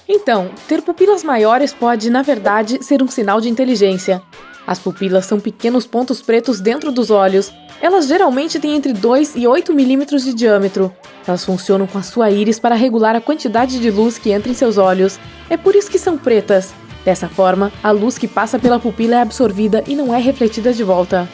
Então, ter pupilas maiores pode, na verdade, ser um sinal de inteligência. As pupilas são pequenos pontos pretos dentro dos olhos. Elas geralmente têm entre 2 e 8 milímetros de diâmetro. Elas funcionam com a sua íris para regular a quantidade de luz que entra em seus olhos. É por isso que são pretas. Dessa forma, a luz que passa pela pupila é absorvida e não é refletida de volta.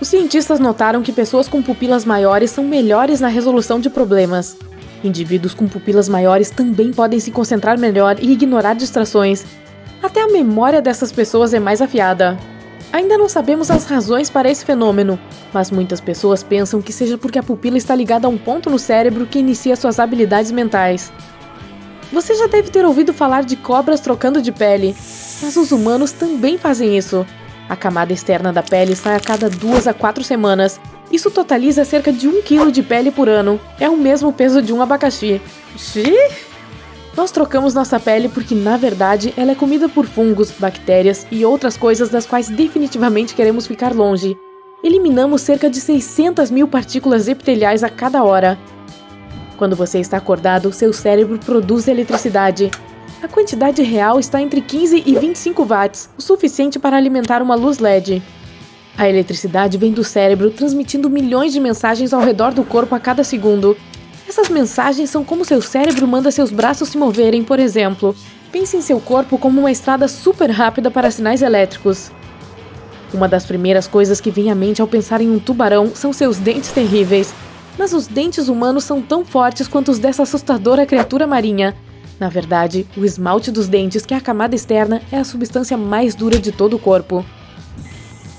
Os cientistas notaram que pessoas com pupilas maiores são melhores na resolução de problemas. Indivíduos com pupilas maiores também podem se concentrar melhor e ignorar distrações. Até a memória dessas pessoas é mais afiada. Ainda não sabemos as razões para esse fenômeno, mas muitas pessoas pensam que seja porque a pupila está ligada a um ponto no cérebro que inicia suas habilidades mentais. Você já deve ter ouvido falar de cobras trocando de pele, mas os humanos também fazem isso. A camada externa da pele sai a cada 2 a 4 semanas. Isso totaliza cerca de 1 kg de pele por ano. É o mesmo peso de um abacaxi. Xiii! Nós trocamos nossa pele porque, na verdade, ela é comida por fungos, bactérias e outras coisas das quais definitivamente queremos ficar longe. Eliminamos cerca de 600 mil partículas epiteliais a cada hora. Quando você está acordado, seu cérebro produz eletricidade. A quantidade real está entre 15 e 25 watts, o suficiente para alimentar uma luz LED. A eletricidade vem do cérebro, transmitindo milhões de mensagens ao redor do corpo a cada segundo. Essas mensagens são como seu cérebro manda seus braços se moverem, por exemplo. Pense em seu corpo como uma estrada super rápida para sinais elétricos. Uma das primeiras coisas que vem à mente ao pensar em um tubarão são seus dentes terríveis. Mas os dentes humanos são tão fortes quanto os dessa assustadora criatura marinha. Na verdade, o esmalte dos dentes, que é a camada externa, é a substância mais dura de todo o corpo.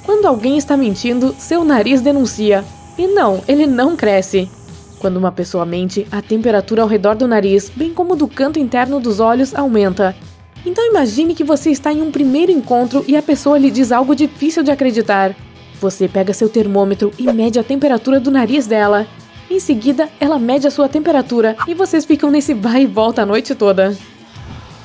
Quando alguém está mentindo, seu nariz denuncia. E não, ele não cresce. Quando uma pessoa mente, a temperatura ao redor do nariz, bem como do canto interno dos olhos, aumenta. Então imagine que você está em um primeiro encontro e a pessoa lhe diz algo difícil de acreditar. Você pega seu termômetro e mede a temperatura do nariz dela. Em seguida, ela mede a sua temperatura e vocês ficam nesse vai e volta a noite toda.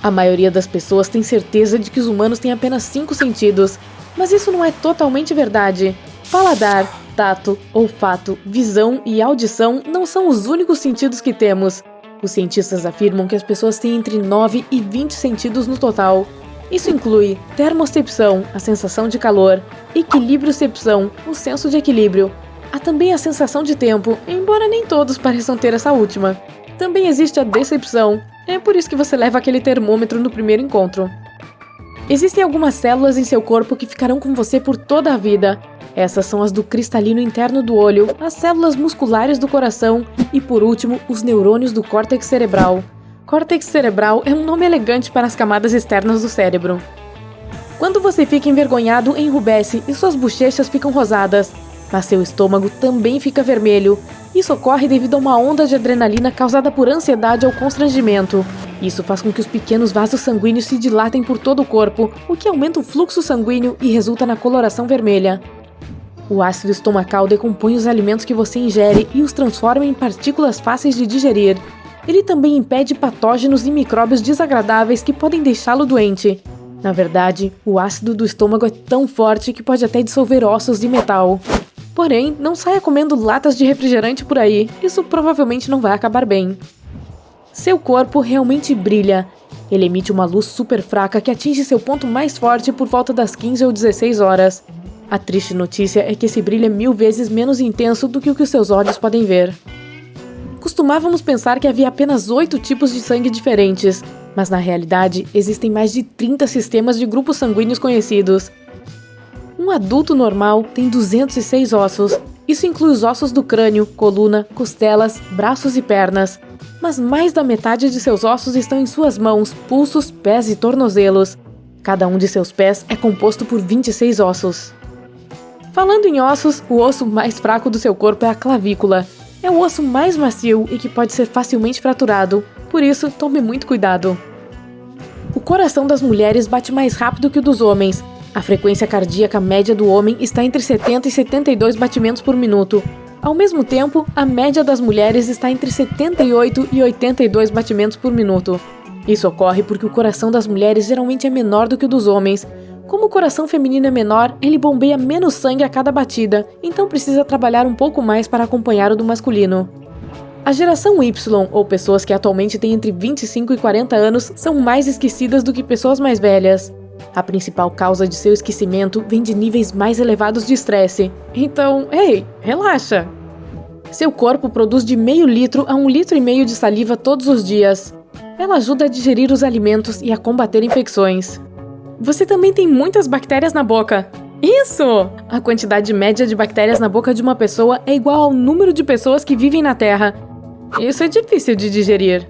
A maioria das pessoas tem certeza de que os humanos têm apenas 5 sentidos, mas isso não é totalmente verdade. Paladar, tato, olfato, visão e audição não são os únicos sentidos que temos. Os cientistas afirmam que as pessoas têm entre 9 e 20 sentidos no total. Isso inclui termocepção, a sensação de calor, equilibriocepção, o senso de equilíbrio. Há também a sensação de tempo, embora nem todos pareçam ter essa última. Também existe a decepção, é por isso que você leva aquele termômetro no primeiro encontro. Existem algumas células em seu corpo que ficarão com você por toda a vida. Essas são as do cristalino interno do olho, as células musculares do coração e, por último, os neurônios do córtex cerebral. Córtex cerebral é um nome elegante para as camadas externas do cérebro. Quando você fica envergonhado, enrubesce e suas bochechas ficam rosadas. Mas seu estômago também fica vermelho. Isso ocorre devido a uma onda de adrenalina causada por ansiedade ou constrangimento. Isso faz com que os pequenos vasos sanguíneos se dilatem por todo o corpo, o que aumenta o fluxo sanguíneo e resulta na coloração vermelha. O ácido estomacal decompõe os alimentos que você ingere e os transforma em partículas fáceis de digerir. Ele também impede patógenos e micróbios desagradáveis que podem deixá-lo doente. Na verdade, o ácido do estômago é tão forte que pode até dissolver ossos de metal. Porém, não saia comendo latas de refrigerante por aí, isso provavelmente não vai acabar bem. Seu corpo realmente brilha. Ele emite uma luz super fraca que atinge seu ponto mais forte por volta das 15 ou 16 horas. A triste notícia é que esse brilho é 1000 vezes menos intenso do que o que os seus olhos podem ver. Costumávamos pensar que havia apenas 8 tipos de sangue diferentes, mas na realidade existem mais de 30 sistemas de grupos sanguíneos conhecidos. Um adulto normal tem 206 ossos. Isso inclui os ossos do crânio, coluna, costelas, braços e pernas. Mas mais da metade de seus ossos estão em suas mãos, pulsos, pés e tornozelos. Cada um de seus pés é composto por 26 ossos. Falando em ossos, o osso mais fraco do seu corpo é a clavícula. É o osso mais macio e que pode ser facilmente fraturado. Por isso, tome muito cuidado. O coração das mulheres bate mais rápido que o dos homens. A frequência cardíaca média do homem está entre 70 e 72 batimentos por minuto. Ao mesmo tempo, a média das mulheres está entre 78 e 82 batimentos por minuto. Isso ocorre porque o coração das mulheres geralmente é menor do que o dos homens. Como o coração feminino é menor, ele bombeia menos sangue a cada batida, então precisa trabalhar um pouco mais para acompanhar o do masculino. A geração Y, ou pessoas que atualmente têm entre 25 e 40 anos, são mais esquecidas do que pessoas mais velhas. A principal causa de seu esquecimento vem de níveis mais elevados de estresse. Então, ei, relaxa! Seu corpo produz de meio litro a 1,5 litro de saliva todos os dias. Ela ajuda a digerir os alimentos e a combater infecções. Você também tem muitas bactérias na boca. Isso! A quantidade média de bactérias na boca de uma pessoa é igual ao número de pessoas que vivem na Terra. Isso é difícil de digerir.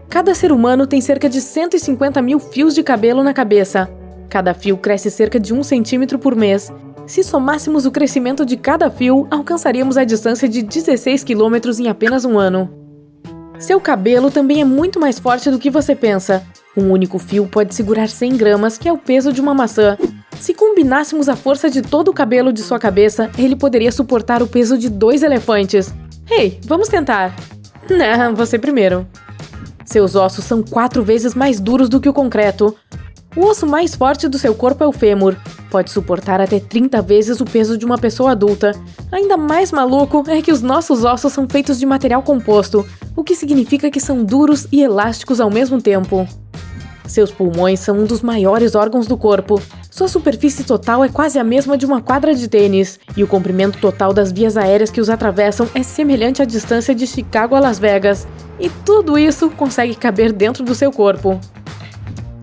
Cada ser humano tem cerca de 150 mil fios de cabelo na cabeça. Cada fio cresce cerca de 1 centímetro por mês. Se somássemos o crescimento de cada fio, alcançaríamos a distância de 16 quilômetros em apenas um ano. Seu cabelo também é muito mais forte do que você pensa. Um único fio pode segurar 100 gramas, que é o peso de uma maçã. Se combinássemos a força de todo o cabelo de sua cabeça, ele poderia suportar o peso de 2 elefantes. Ei, vamos tentar! Não, você primeiro. Seus ossos são 4 vezes mais duros do que o concreto. O osso mais forte do seu corpo é o fêmur. Pode suportar até 30 vezes o peso de uma pessoa adulta. Ainda mais maluco é que os nossos ossos são feitos de material composto, o que significa que são duros e elásticos ao mesmo tempo. Seus pulmões são um dos maiores órgãos do corpo. Sua superfície total é quase a mesma de uma quadra de tênis, e o comprimento total das vias aéreas que os atravessam é semelhante à distância de Chicago a Las Vegas. E tudo isso consegue caber dentro do seu corpo.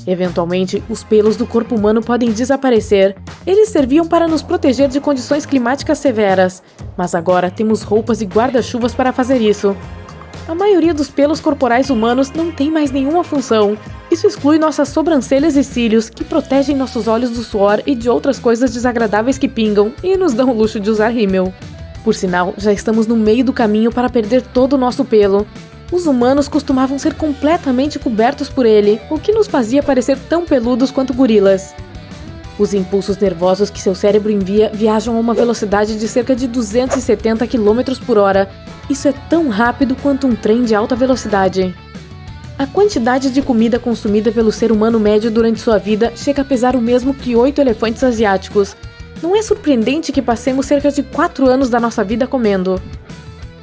Eventualmente, os pelos do corpo humano podem desaparecer. Eles serviam para nos proteger de condições climáticas severas, mas agora temos roupas e guarda-chuvas para fazer isso. A maioria dos pelos corporais humanos não tem mais nenhuma função. Isso exclui nossas sobrancelhas e cílios, que protegem nossos olhos do suor e de outras coisas desagradáveis que pingam, e nos dão o luxo de usar rímel. Por sinal, já estamos no meio do caminho para perder todo o nosso pelo. Os humanos costumavam ser completamente cobertos por ele, o que nos fazia parecer tão peludos quanto gorilas. Os impulsos nervosos que seu cérebro envia viajam a uma velocidade de cerca de 270 km por hora. Isso é tão rápido quanto um trem de alta velocidade. A quantidade de comida consumida pelo ser humano médio durante sua vida chega a pesar o mesmo que 8 elefantes asiáticos. Não é surpreendente que passemos cerca de 4 anos da nossa vida comendo.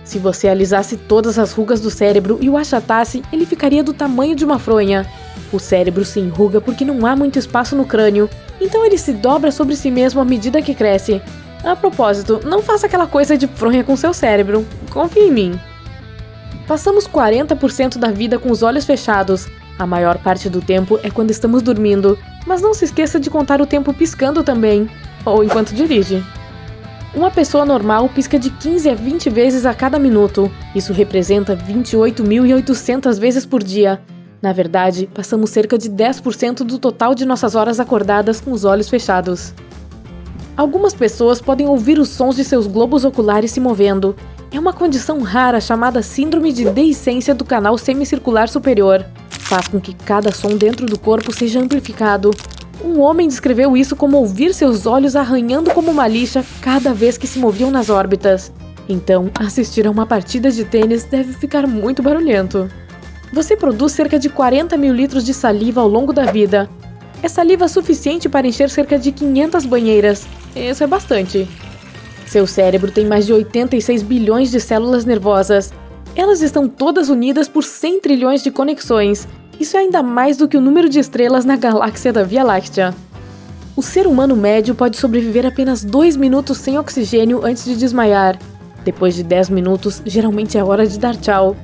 Se você alisasse todas as rugas do cérebro e o achatasse, ele ficaria do tamanho de uma fronha. O cérebro se enruga porque não há muito espaço no crânio, então ele se dobra sobre si mesmo à medida que cresce. A propósito, não faça aquela coisa de fronha com seu cérebro. Confie em mim. Passamos 40% da vida com os olhos fechados. A maior parte do tempo é quando estamos dormindo, mas não se esqueça de contar o tempo piscando também, ou enquanto dirige. Uma pessoa normal pisca de 15 a 20 vezes a cada minuto. Isso representa 28.800 vezes por dia. Na verdade, passamos cerca de 10% do total de nossas horas acordadas com os olhos fechados. Algumas pessoas podem ouvir os sons de seus globos oculares se movendo. É uma condição rara chamada síndrome de deiscência do canal semicircular superior. Faz com que cada som dentro do corpo seja amplificado. Um homem descreveu isso como ouvir seus olhos arranhando como uma lixa cada vez que se moviam nas órbitas. Então, assistir a uma partida de tênis deve ficar muito barulhento. Você produz cerca de 40 mil litros de saliva ao longo da vida. É saliva suficiente para encher cerca de 500 banheiras. Isso é bastante. Seu cérebro tem mais de 86 bilhões de células nervosas. Elas estão todas unidas por 100 trilhões de conexões. Isso é ainda mais do que o número de estrelas na galáxia da Via Láctea. O ser humano médio pode sobreviver apenas 2 minutos sem oxigênio antes de desmaiar. Depois de 10 minutos, geralmente é hora de dar tchau.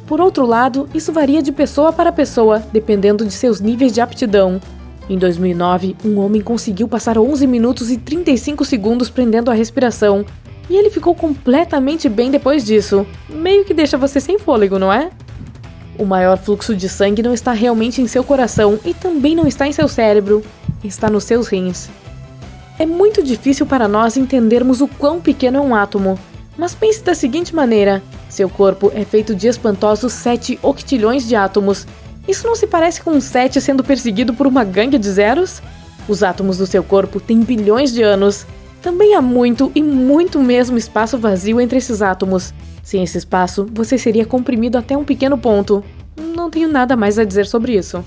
Por outro lado, isso varia de pessoa para pessoa, dependendo de seus níveis de aptidão. Em 2009, um homem conseguiu passar 11 minutos e 35 segundos prendendo a respiração, e ele ficou completamente bem depois disso. Meio que deixa você sem fôlego, não é? O maior fluxo de sangue não está realmente em seu coração e também não está em seu cérebro, está nos seus rins. É muito difícil para nós entendermos o quão pequeno é um átomo, mas pense da seguinte maneira: seu corpo é feito de espantosos 7 octilhões de átomos. Isso não se parece com um 7 sendo perseguido por uma gangue de zeros? Os átomos do seu corpo têm bilhões de anos. Também há muito e muito mesmo espaço vazio entre esses átomos. Sem esse espaço, você seria comprimido até um pequeno ponto. Não tenho nada mais a dizer sobre isso.